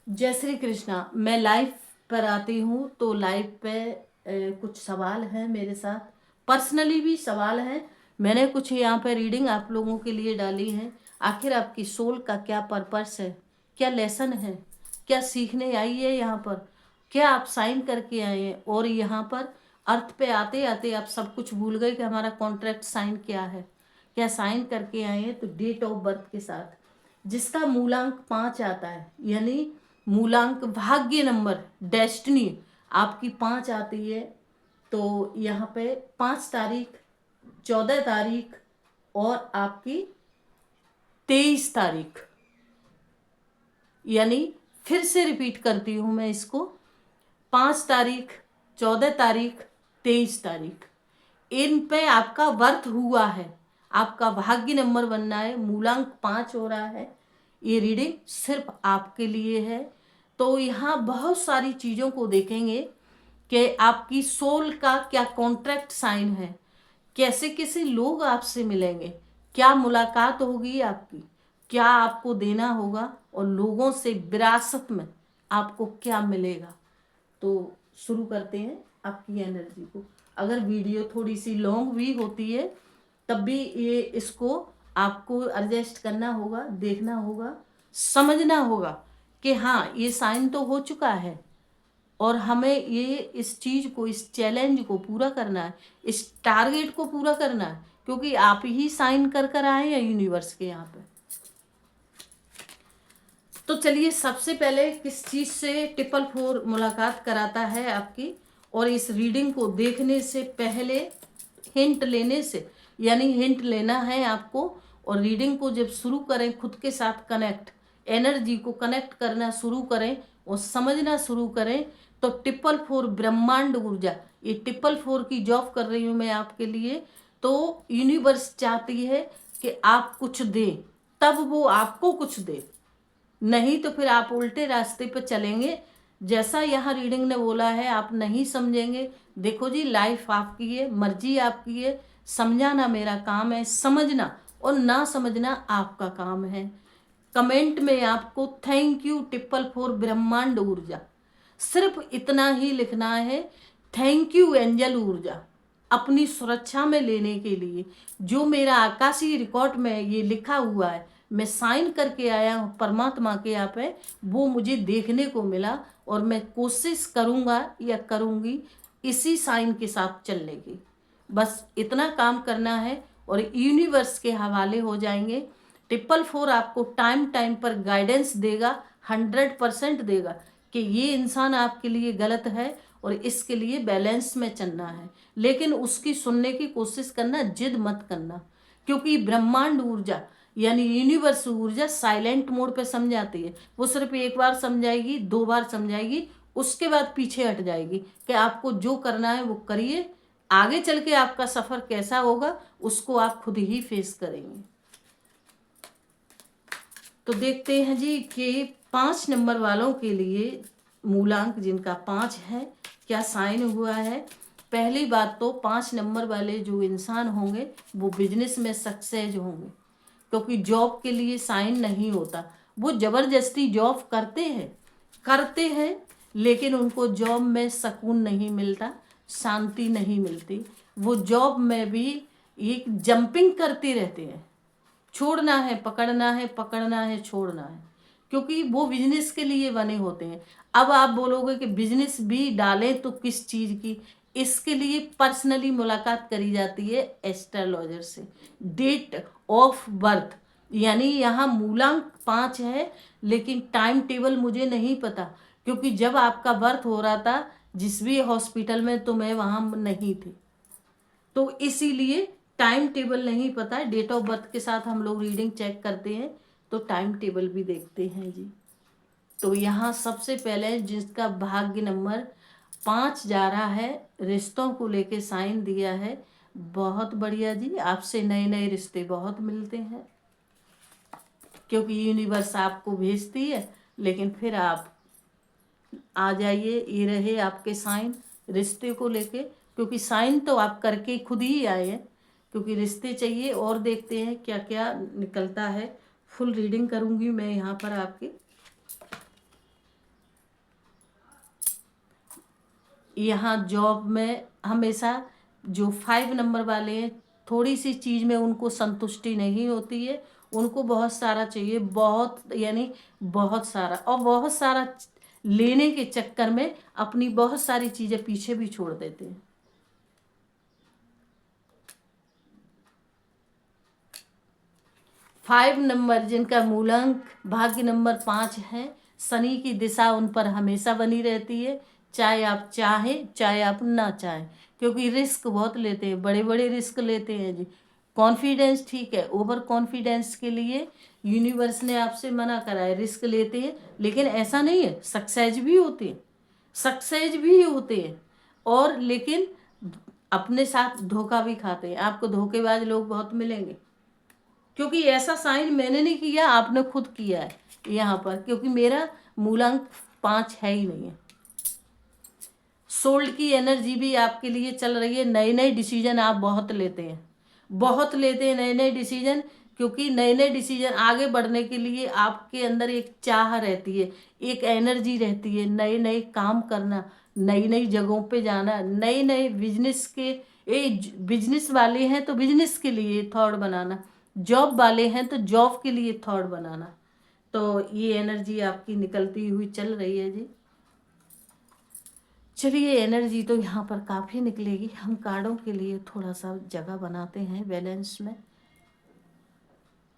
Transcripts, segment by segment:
जय श्री कृष्णा। मैं लाइव पर आती हूँ तो लाइव पे कुछ सवाल हैं मेरे साथ, पर्सनली भी सवाल हैं। मैंने कुछ यहाँ पे रीडिंग आप लोगों के लिए डाली है। आखिर आपकी सोल का क्या पर्पस है, क्या लेसन है, क्या सीखने आई है यहाँ पर, क्या आप साइन करके आए हैं। और यहाँ पर अर्थ पे आते आते आप सब कुछ भूल गए कि हमारा कॉन्ट्रैक्ट साइन क्या है, क्या साइन करके आए हैं। तो डेट ऑफ बर्थ के साथ जिसका मूलांक 5 आता है, यानी मूलांक भाग्य नंबर डेस्टिनी आपकी 5 आती है। तो यहाँ पे 5 तारीख, 14 तारीख और आपकी 23 तारीख, यानी फिर से रिपीट करती हूँ मैं इसको, 5 तारीख, 14 तारीख, 23 तारीख, इन पे आपका वर्थ हुआ है। आपका भाग्य नंबर बनना है, मूलांक 5 हो रहा है। ये रीडिंग सिर्फ आपके लिए है। तो यहाँ बहुत सारी चीज़ों को देखेंगे कि आपकी सोल का क्या कॉन्ट्रैक्ट साइन है, कैसे कैसे लोग आपसे मिलेंगे, क्या मुलाकात होगी आपकी, क्या आपको देना होगा और लोगों से विरासत में आपको क्या मिलेगा। तो शुरू करते हैं आपकी एनर्जी को। अगर वीडियो थोड़ी सी लॉन्ग भी होती है तब भी ये इसको आपको एडजस्ट करना होगा, देखना होगा, समझना होगा कि हाँ ये साइन तो हो चुका है और हमें ये इस चीज़ को, इस चैलेंज को पूरा करना है, इस टारगेट को पूरा करना है, क्योंकि आप ही साइन कर कर आए हैं यूनिवर्स के यहाँ पे। तो चलिए सबसे पहले किस चीज़ से ट्रिपल फोर मुलाकात कराता है आपकी, और इस रीडिंग को देखने से पहले हिंट लेने से, यानी हिंट लेना है आपको। और रीडिंग को जब शुरू करें खुद के साथ कनेक्ट, एनर्जी को कनेक्ट करना शुरू करें और समझना शुरू करें, तो ट्रिपल फोर ब्रह्मांड ऊर्जा, ये ट्रिपल फोर की जॉब कर रही हूँ मैं आपके लिए। तो यूनिवर्स चाहती है कि आप कुछ दें, तब वो आपको कुछ दे, नहीं तो फिर आप उल्टे रास्ते पर चलेंगे। जैसा यहाँ रीडिंग ने बोला है आप नहीं समझेंगे। देखो जी, लाइफ आपकी है, मर्जी आपकी है, समझाना मेरा काम है, समझना और ना समझना आपका काम है। कमेंट में आपको थैंक यू ट्रिपल फोर ब्रह्मांड ऊर्जा, सिर्फ इतना ही लिखना है। थैंक यू एंजल ऊर्जा, अपनी सुरक्षा में लेने के लिए। जो मेरा आकाशीय रिकॉर्ड में ये लिखा हुआ है, मैं साइन करके आया हूँ परमात्मा के यहाँ पे, वो मुझे देखने को मिला और मैं कोशिश करूँगा या करूँगी इसी साइन के साथ चलने की। बस इतना काम करना है और यूनिवर्स के हवाले हो जाएंगे। ट्रिपल फोर आपको टाइम टाइम पर गाइडेंस देगा, 100% देगा कि ये इंसान आपके लिए गलत है और इसके लिए बैलेंस में चलना है। लेकिन उसकी सुनने की कोशिश करना, जिद मत करना, क्योंकि ब्रह्मांड ऊर्जा यानी यूनिवर्स ऊर्जा साइलेंट मोड पे समझाती है। वो सिर्फ एक बार समझाएगी, 2 बार समझाएगी, उसके बाद पीछे हट जाएगी कि आपको जो करना है वो करिए। आगे चल के आपका सफ़र कैसा होगा उसको आप खुद ही फेस करेंगे। तो देखते हैं जी कि 5 नंबर वालों के लिए मूलांक जिनका 5 है क्या साइन हुआ है। पहली बात तो 5 नंबर वाले जो इंसान होंगे वो बिजनेस में सक्सेस होंगे, क्योंकि जॉब के लिए साइन नहीं होता। वो ज़बरदस्ती जॉब करते हैं लेकिन उनको जॉब में सुकून नहीं मिलता, शांति नहीं मिलती। वो जॉब में भी एक जंपिंग करते रहते हैं, छोड़ना है पकड़ना है, पकड़ना है छोड़ना है, क्योंकि वो बिजनेस के लिए बने होते हैं। अब आप बोलोगे कि बिजनेस भी डालें तो किस चीज़ की, इसके लिए पर्सनली मुलाकात करी जाती है एस्ट्रोलॉजर से। डेट ऑफ बर्थ, यानी यहाँ मूलांक 5 है लेकिन टाइम टेबल मुझे नहीं पता, क्योंकि जब आपका बर्थ हो रहा था जिस भी हॉस्पिटल में तो मैं वहाँ नहीं थी, तो इसीलिए टाइम टेबल नहीं पता है। डेट ऑफ बर्थ के साथ हम लोग रीडिंग चेक करते हैं तो टाइम टेबल भी देखते हैं जी। तो यहाँ सबसे पहले जिसका भाग्य नंबर 5 जा रहा है, रिश्तों को लेके साइन दिया है, बहुत बढ़िया जी। आपसे नए नए रिश्ते बहुत मिलते हैं, क्योंकि यूनिवर्स आपको भेजती है, लेकिन फिर आप आ जाइए। ये रहे आपके साइन रिश्ते को लेके, क्योंकि साइन तो आप करके खुद ही आए हैं, क्योंकि रिश्ते चाहिए। और देखते हैं क्या क्या निकलता है। फुल रीडिंग करूंगी मैं यहाँ पर आपकी। यहाँ जॉब में हमेशा जो 5 नंबर वाले हैं, थोड़ी सी चीज़ में उनको संतुष्टि नहीं होती है, उनको बहुत सारा चाहिए, बहुत यानी बहुत सारा, और बहुत सारा लेने के चक्कर में अपनी बहुत सारी चीज़ें पीछे भी छोड़ देते हैं। 5 नंबर जिनका मूलांक भाग्य नंबर 5 है, शनि की दिशा उन पर हमेशा बनी रहती है, चाहे आप चाहें चाहे आप ना चाहें, क्योंकि रिस्क बहुत लेते हैं, बड़े बड़े रिस्क लेते हैं जी। कॉन्फिडेंस ठीक है, ओवर कॉन्फिडेंस के लिए यूनिवर्स ने आपसे मना करा है, रिस्क लेते हैं, लेकिन ऐसा नहीं है, सक्सेस भी होते हैं, सक्सेस भी होते हैं, और लेकिन अपने साथ धोखा भी खाते हैं। आपको धोखेबाज लोग बहुत मिलेंगे, क्योंकि ऐसा साइन मैंने नहीं किया, आपने खुद किया है यहाँ पर, क्योंकि मेरा मूलांक 5 है ही नहीं है। सोल्ड की एनर्जी भी आपके लिए चल रही है, नए नए डिसीजन आप बहुत लेते हैं, बहुत लेते हैं नए नए डिसीजन, क्योंकि नए नए डिसीजन आगे बढ़ने के लिए आपके अंदर एक चाह रहती है, एक एनर्जी रहती है, नए नए काम करना, नई नई जगहों पे जाना, नए नए बिजनेस के, बिजनेस वाले हैं तो बिजनेस के लिए थॉट बनाना, जॉब वाले हैं तो जॉब के लिए थॉट बनाना। तो ये एनर्जी आपकी निकलती हुई चल रही है जी। चलिए, एनर्जी तो यहाँ पर काफ़ी निकलेगी, हम कार्डों के लिए थोड़ा सा जगह बनाते हैं बैलेंस में,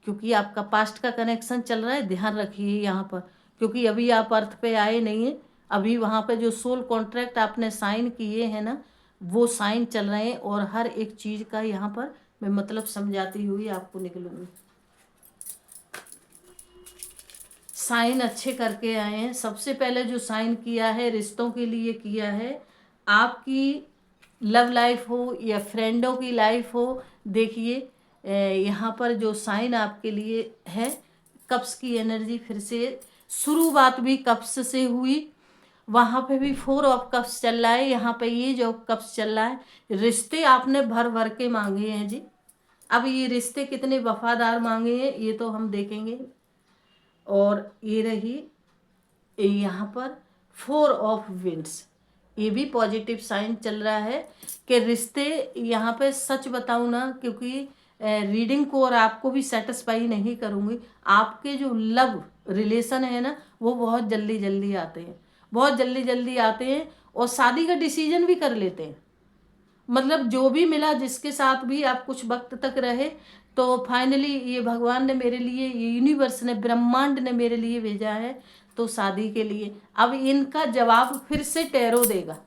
क्योंकि आपका पास्ट का कनेक्शन चल रहा है, ध्यान रखिए यहाँ पर, क्योंकि अभी आप अर्थ पे आए नहीं हैं, अभी वहाँ पे जो सोल कॉन्ट्रैक्ट आपने साइन किए हैं ना, वो साइन चल रहे हैं, और हर एक चीज़ का यहाँ पर मैं मतलब समझाती हुई आपको निकलूँगी। साइन अच्छे करके आए हैं। सबसे पहले जो साइन किया है, रिश्तों के लिए किया है, आपकी लव लाइफ हो या फ्रेंडों की लाइफ हो, देखिए यहाँ पर जो साइन आपके लिए है, कप्स की एनर्जी फिर से शुरुआत भी कप्स से हुई, वहाँ पे भी 4 ऑफ कप्स चल रहा है, यहाँ पे ये जो कप्स चल रहा है, रिश्ते आपने भर भर के मांगे हैं जी। अब ये रिश्ते कितने वफादार मांगे हैं ये तो हम देखेंगे। और ये रही यहाँ पर 4 ऑफ विंड्स, ये भी पॉजिटिव साइन चल रहा है कि रिश्ते, यहाँ पे सच बताऊँ ना, क्योंकि रीडिंग को और आपको भी सेटिस्फाई नहीं करूँगी, आपके जो लव रिलेशन है ना, वो बहुत जल्दी जल्दी आते हैं, बहुत जल्दी जल्दी आते हैं, और शादी का डिसीजन भी कर लेते हैं। मतलब जो भी मिला, जिसके साथ भी आप कुछ वक्त तक रहे, तो फाइनली ये भगवान ने मेरे लिए, ये यूनिवर्स ने, ब्रह्मांड ने मेरे लिए भेजा है, तो शादी के लिए। अब इनका जवाब फिर से टैरो देगा।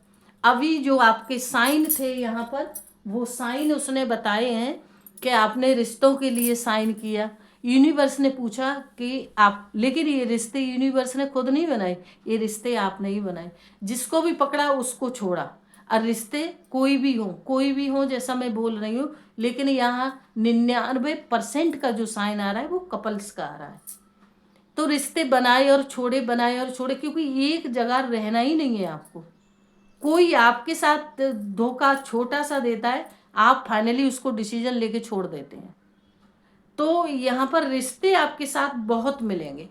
अभी जो आपके साइन थे यहाँ पर, वो साइन उसने बताए हैं कि आपने रिश्तों के लिए साइन किया। यूनिवर्स ने पूछा कि आप, लेकिन ये रिश्ते यूनिवर्स ने खुद नहीं बनाए, ये रिश्ते आपने ही बनाए, जिसको भी पकड़ा उसको छोड़ा। और रिश्ते कोई भी हो, कोई भी हो, जैसा मैं बोल रही हूँ, लेकिन यहाँ 99% का जो साइन आ रहा है वो कपल्स का आ रहा है। तो रिश्ते बनाए और छोड़े, बनाए और छोड़े, क्योंकि एक जगह रहना ही नहीं है आपको। कोई आपके साथ धोखा छोटा सा देता है, आप फाइनली उसको डिसीजन लेके छोड़ देते हैं। तो यहाँ पर रिश्ते आपके साथ बहुत मिलेंगे।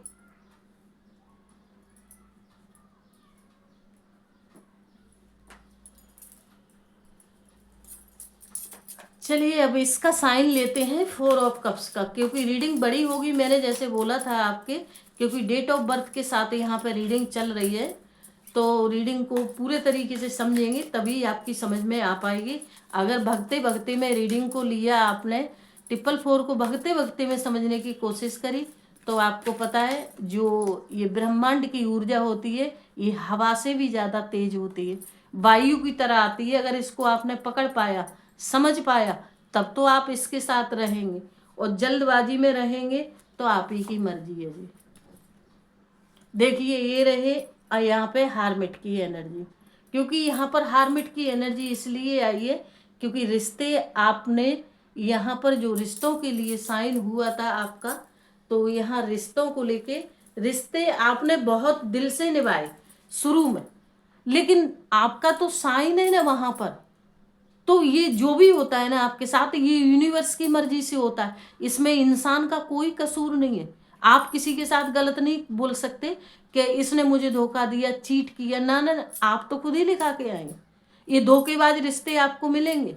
चलिए, अब इसका साइन लेते हैं 4 ऑफ कप्स का, क्योंकि रीडिंग बड़ी होगी, मैंने जैसे बोला था आपके, क्योंकि डेट ऑफ बर्थ के साथ यहाँ पर रीडिंग चल रही है, तो रीडिंग को पूरे तरीके से समझेंगे तभी आपकी समझ में आ पाएगी। अगर भगते भगते में रीडिंग को लिया आपने, 444 को भगते भगते में समझने की कोशिश करी, तो आपको पता है जो ये ब्रह्मांड की ऊर्जा होती है, ये हवा से भी ज़्यादा तेज होती है, वायु की तरह आती है। अगर इसको आपने पकड़ पाया, समझ पाया, तब तो आप इसके साथ रहेंगे, और जल्दबाजी में रहेंगे तो आप ही की मर्जी है जी। देखिए, ये रहे यहाँ पे हार्मिट की एनर्जी, क्योंकि यहाँ पर हार्मिट की एनर्जी इसलिए आई है क्योंकि रिश्ते आपने, यहाँ पर जो रिश्तों के लिए साइन हुआ था आपका, तो यहाँ रिश्तों को लेके, रिश्ते आपने बहुत दिल से निभाए शुरू में, लेकिन आपका तो साइन है ना वहाँ पर, तो ये जो भी होता है ना आपके साथ, ये यूनिवर्स की मर्जी से होता है, इसमें इंसान का कोई कसूर नहीं है। आप किसी के साथ गलत नहीं बोल सकते कि इसने मुझे धोखा दिया, चीट किया, ना ना ना, आप तो खुद ही लिखा के आए। ये धोखेबाज रिश्ते आपको मिलेंगे।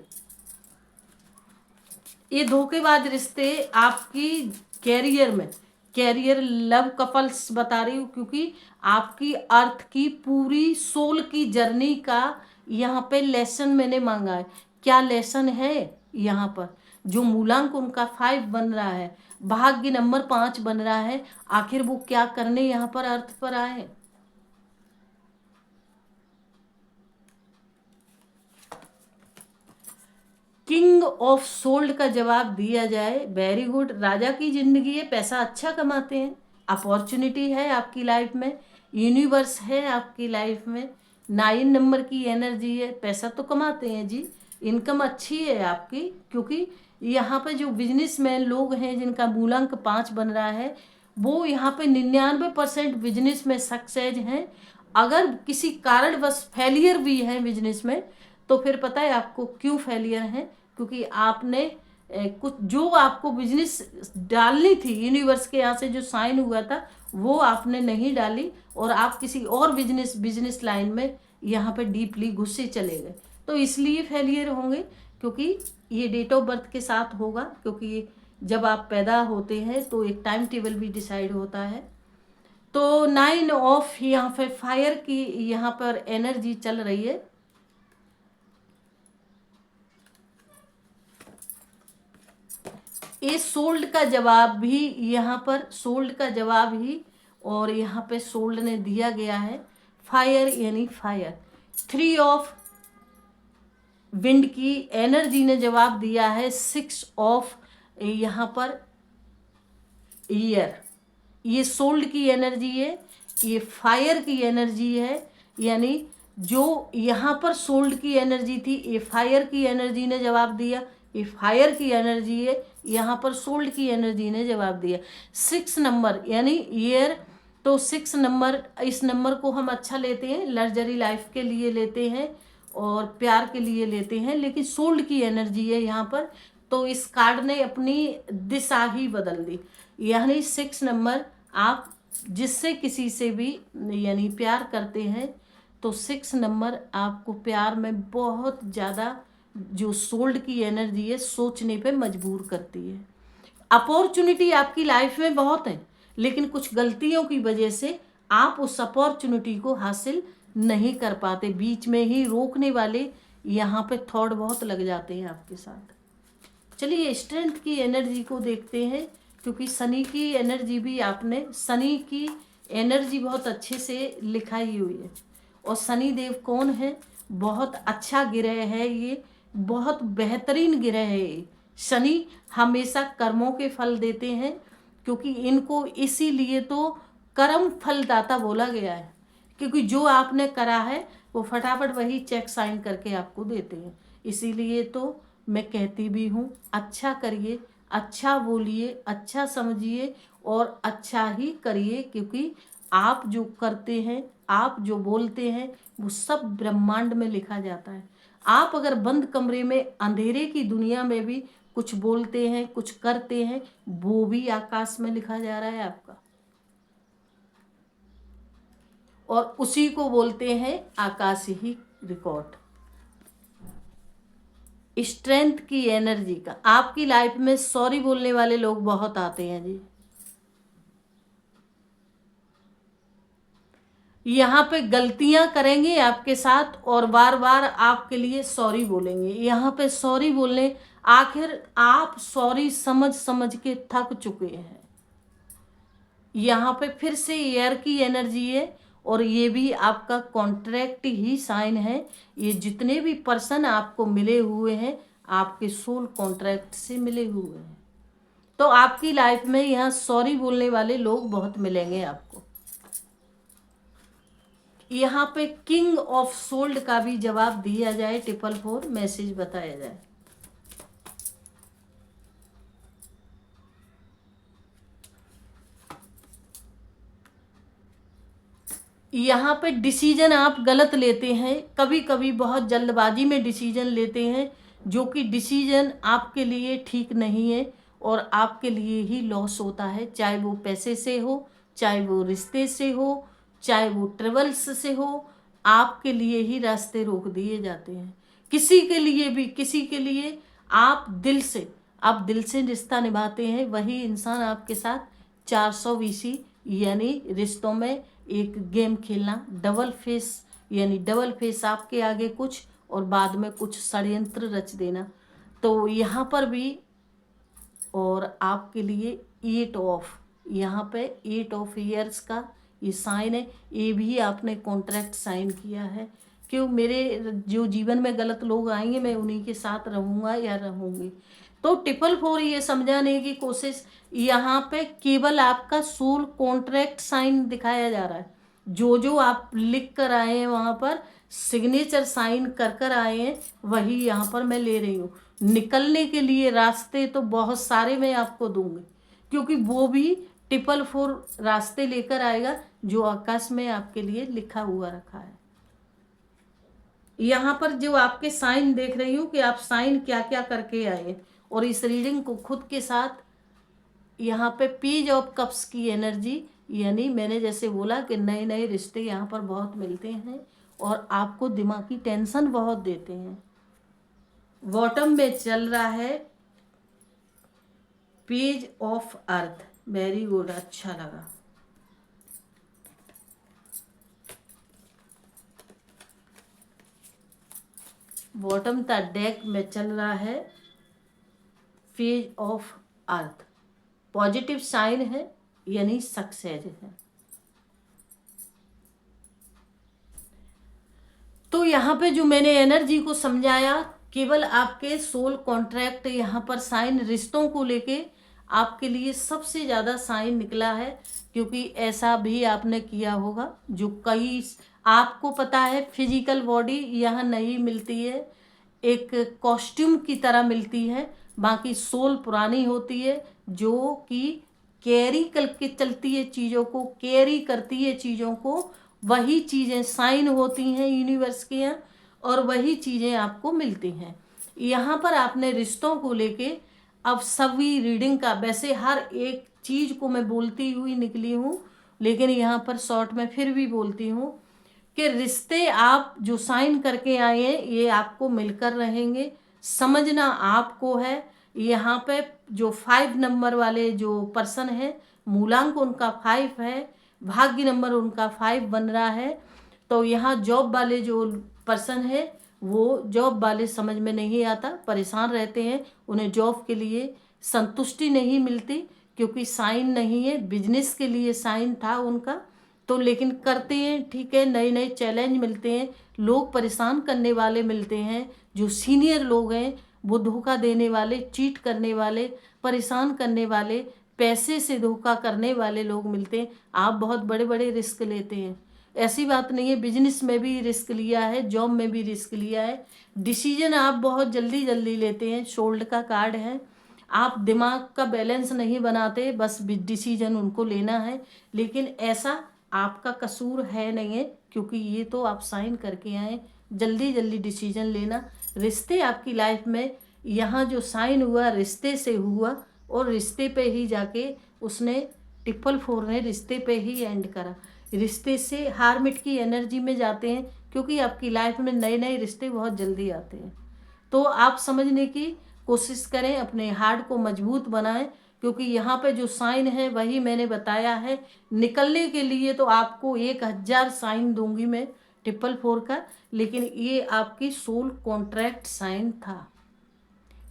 ये धोखेबाज रिश्ते आपकी कैरियर में, कैरियर लव कपल्स बता रही हूँ, क्योंकि आपकी अर्थ की पूरी सोल की जर्नी का यहाँ पे लेसन मैंने मांगा है। क्या लेसन है यहाँ पर? जो मूलांक उनका 5 बन रहा है, भाग्य नंबर 5 बन रहा है, आखिर वो क्या करने यहाँ पर अर्थ पर आए? किंग ऑफ सोल्ड का जवाब दिया जाए, वेरी गुड। राजा की जिंदगी है, पैसा अच्छा कमाते हैं, अपॉर्चुनिटी है आपकी लाइफ में, यूनिवर्स है आपकी लाइफ में, 9 नंबर की एनर्जी है, पैसा तो कमाते हैं जी, इनकम अच्छी है आपकी। क्योंकि यहाँ पे जो बिजनेसमैन लोग हैं जिनका मूलांक 5 बन रहा है, वो यहाँ पे 99% बिजनेस में सक्सेस हैं। अगर किसी कारणवश फेलियर भी है बिजनेस में, तो फिर पता है आपको क्यों फेलियर है? क्योंकि आपने कुछ जो आपको बिजनेस डालनी थी, यूनिवर्स के यहाँ से जो साइन हुआ था वो आपने नहीं डाली, और आप किसी और बिजनेस लाइन में यहाँ पे डीपली घुसे चले गए, तो इसलिए फेलियर होंगे। क्योंकि ये डेट ऑफ बर्थ के साथ होगा, क्योंकि जब आप पैदा होते हैं तो एक टाइम टेबल भी डिसाइड होता है। तो 9 ऑफ यहाँ पे फायर की यहाँ पर एनर्जी चल रही है। ये सोल्ड का जवाब भी यहाँ पर, सोल्ड का जवाब ही, और यहाँ पे सोल्ड ने दिया गया है फायर, यानी फायर। 3 ऑफ विंड की एनर्जी ने जवाब दिया है 6 ऑफ यहाँ पर ईयर। ये सोल्ड की एनर्जी है, ये फायर की एनर्जी है, यानी जो यहाँ पर सोल्ड की एनर्जी थी, ये फायर की एनर्जी ने जवाब दिया, ये फायर की एनर्जी है, यहाँ पर सोल्ड की एनर्जी ने जवाब दिया। 6 नंबर यानी ईयर, तो 6 नंबर, इस नंबर को हम अच्छा लेते हैं, लग्जरी लाइफ के लिए लेते हैं और प्यार के लिए लेते हैं, लेकिन सोल्ड की एनर्जी है यहाँ पर, तो इस कार्ड ने अपनी दिशा ही बदल दी। यानी 6 नंबर, आप जिससे किसी से भी यानी प्यार करते हैं, तो 6 नंबर आपको प्यार में बहुत ज़्यादा जो सोल्ड की एनर्जी है सोचने पे मजबूर करती है। अपॉर्चुनिटी आपकी लाइफ में बहुत है, लेकिन कुछ गलतियों की वजह से आप उस अपॉर्चुनिटी को हासिल नहीं कर पाते, बीच में ही रोकने वाले यहाँ पे थॉट बहुत लग जाते हैं आपके साथ। चलिए स्ट्रेंथ की एनर्जी को देखते हैं, क्योंकि शनि की एनर्जी भी आपने, शनि की एनर्जी बहुत अच्छे से लिखाई हुई है। और शनि देव कौन है? बहुत अच्छा ग्रह है, ये बहुत बेहतरीन ग्रह है ये। शनि हमेशा कर्मों के फल देते हैं, क्योंकि इनको इसीलिए तो कर्म फलदाता बोला गया है, क्योंकि जो आपने करा है वो फटाफट वही चेक साइन करके आपको देते हैं। इसीलिए तो मैं कहती भी हूँ, अच्छा करिए, अच्छा बोलिए, अच्छा समझिए और अच्छा ही करिए, क्योंकि आप जो करते हैं, आप जो बोलते हैं, वो सब ब्रह्मांड में लिखा जाता है। आप अगर बंद कमरे में अंधेरे की दुनिया में भी कुछ बोलते हैं, कुछ करते हैं, वो भी आकाश में लिखा जा रहा है आपका, और उसी को बोलते हैं आकाशीय रिकॉर्ड। स्ट्रेंथ की एनर्जी का आपकी लाइफ में सॉरी बोलने वाले लोग बहुत आते हैं जी। यहाँ पे गलतियां करेंगे आपके साथ और बार बार आपके लिए सॉरी बोलेंगे। यहाँ पे सॉरी बोलने, आखिर आप सॉरी समझ समझ के थक चुके हैं। यहाँ पे फिर से एयर की एनर्जी है, और ये भी आपका कॉन्ट्रैक्ट ही साइन है। ये जितने भी पर्सन आपको मिले हुए हैं, आपके सोल कॉन्ट्रैक्ट से मिले हुए हैं। तो आपकी लाइफ में यहाँ सॉरी बोलने वाले लोग बहुत मिलेंगे आपको। यहाँ पे किंग ऑफ सोल्ड का भी जवाब दिया जाए, 444 मैसेज बताया जाए। यहाँ पे डिसीजन आप गलत लेते हैं, कभी कभी बहुत जल्दबाजी में डिसीजन लेते हैं, जो कि डिसीजन आपके लिए ठीक नहीं है और आपके लिए ही लॉस होता है। चाहे वो पैसे से हो, चाहे वो रिश्ते से हो, चाहे वो ट्रेवल्स से हो, आपके लिए ही रास्ते रोक दिए जाते हैं। किसी के लिए भी, किसी के लिए आप दिल से रिश्ता निभाते हैं, वही इंसान आपके साथ 420 यानी रिश्तों में एक गेम खेलना, डबल फेस यानी डबल फेस, आपके आगे कुछ और बाद में कुछ षड्यंत्र रच देना। तो यहाँ पर भी और आपके लिए 8 ऑफ, यहाँ पे 8 ऑफ ईयर्स का ये साइन है। ये भी आपने कॉन्ट्रैक्ट साइन किया है, क्यों मेरे जो जीवन में गलत लोग आएंगे मैं उन्हीं के साथ रहूँगा या रहूँगी। तो 444 ये समझाने की कोशिश, यहाँ पे केवल आपका सोल कॉन्ट्रैक्ट साइन दिखाया जा रहा है। जो आप लिख कर आए हैं वहाँ पर सिग्नेचर साइन कर कर आए हैं, वही यहाँ पर मैं ले रही हूँ। निकलने के लिए रास्ते तो बहुत सारे मैं आपको दूंगी, क्योंकि वो भी 444 रास्ते लेकर आएगा जो आकाश में आपके लिए लिखा हुआ रखा है। यहाँ पर जो आपके साइन देख रही हूँ कि आप साइन क्या क्या करके आए, और इस रीडिंग को खुद के साथ यहाँ पे पेज ऑफ कप्स की एनर्जी, यानी मैंने जैसे बोला कि नए नए रिश्ते यहाँ पर बहुत मिलते हैं और आपको दिमागी टेंशन बहुत देते हैं। बॉटम में चल रहा है page of earth, very good, अच्छा लगा। बॉटम का डेक में चल रहा है page of earth, positive sign है यानी सक्सेस है। तो यहाँ पे जो मैंने एनर्जी को समझाया, केवल आपके सोल कॉन्ट्रैक्ट यहाँ पर साइन रिश्तों को लेके आपके लिए सबसे ज़्यादा साइन निकला है, क्योंकि ऐसा भी आपने किया होगा जो कई, आपको पता है फिजिकल बॉडी यहाँ नहीं मिलती है, एक कॉस्ट्यूम की तरह मिलती है, बाकी सोल पुरानी होती है जो कि कैरी करके चलती है चीज़ों को, कैरी करती है चीज़ों को, वही चीज़ें साइन होती हैं यूनिवर्स के यहाँ और वही चीज़ें आपको मिलती हैं। यहाँ पर आपने रिश्तों को लेके अब सभी रीडिंग का, वैसे हर एक चीज़ को मैं बोलती हुई निकली हूँ, लेकिन यहाँ पर शॉर्ट में फिर भी बोलती हूँ कि रिश्ते आप जो साइन करके आए हैं ये आपको मिलकर रहेंगे। समझना आपको है, यहाँ पे जो 5 नंबर वाले जो पर्सन है, मूलांक उनका 5 है, भाग्य नंबर उनका 5 बन रहा है। तो यहाँ जॉब वाले जो पर्सन है वो जॉब वाले समझ में नहीं आता, परेशान रहते हैं, उन्हें जॉब के लिए संतुष्टि नहीं मिलती क्योंकि साइन नहीं है। बिजनेस के लिए साइन था उनका, तो लेकिन करते हैं, ठीक है, नए नए चैलेंज मिलते हैं, लोग परेशान करने वाले मिलते हैं, जो सीनियर लोग हैं वो धोखा देने वाले, चीट करने वाले, परेशान करने वाले, पैसे से धोखा करने वाले लोग मिलते हैं। आप बहुत बड़े बड़े रिस्क लेते हैं, ऐसी बात नहीं है, बिजनेस में भी रिस्क लिया है, जॉब में भी रिस्क लिया है, डिसीजन आप बहुत जल्दी जल्दी लेते हैं, शोल्ड का कार्ड है, आप दिमाग का बैलेंस नहीं बनाते, बस डिसीजन उनको लेना है, लेकिन ऐसा आपका कसूर है नहीं है, क्योंकि ये तो आप साइन करके आए, जल्दी जल्दी डिसीजन लेना। रिश्ते आपकी लाइफ में यहाँ जो साइन हुआ रिश्ते से हुआ, और रिश्ते पे ही जाके उसने 444 ने रिश्ते पे ही एंड करा। रिश्ते से हारमिट की एनर्जी में जाते हैं, क्योंकि आपकी लाइफ में नए नए रिश्ते बहुत जल्दी आते हैं। तो आप समझने की कोशिश करें, अपने हार्ट को मजबूत बनाएं, क्योंकि यहाँ पे जो साइन है वही मैंने बताया है। निकलने के लिए तो आपको 1000 साइन दूंगी मैं 444 का, लेकिन ये आपकी सोल कॉन्ट्रैक्ट साइन था,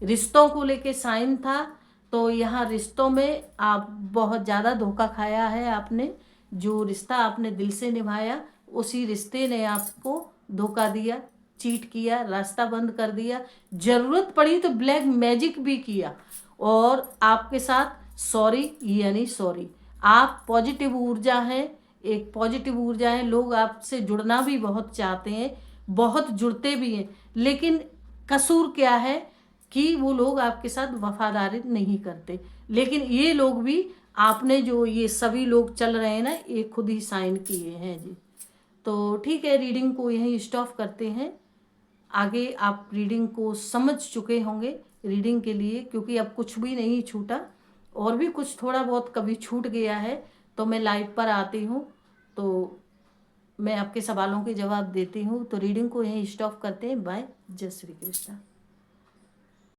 रिश्तों को लेके साइन था। तो यहाँ रिश्तों में आप बहुत ज़्यादा धोखा खाया है आपने, जो रिश्ता आपने दिल से निभाया उसी रिश्ते ने आपको धोखा दिया, चीट किया, रास्ता बंद कर दिया, ज़रूरत पड़ी तो ब्लैक मैजिक भी किया, और आपके साथ सॉरी यानी सॉरी। आप पॉजिटिव ऊर्जा हैं, एक पॉजिटिव ऊर्जा है, लोग आपसे जुड़ना भी बहुत चाहते हैं, बहुत जुड़ते भी हैं, लेकिन कसूर क्या है कि वो लोग आपके साथ वफादारी नहीं करते। लेकिन ये लोग भी, आपने जो ये सभी लोग चल रहे हैं ना, ये खुद ही साइन किए हैं जी। तो ठीक है, रीडिंग को यहीं स्टॉप करते हैं। आगे आप रीडिंग को समझ चुके होंगे रीडिंग के लिए, क्योंकि अब कुछ भी नहीं छूटा, और भी कुछ थोड़ा बहुत कभी छूट गया है तो मैं लाइव पर आती हूँ। तो मैं आपके सवालों के जवाब देती हूँ। तो रीडिंग को यहीं स्टॉप करते हैं। बाय। जय श्री कृष्ण।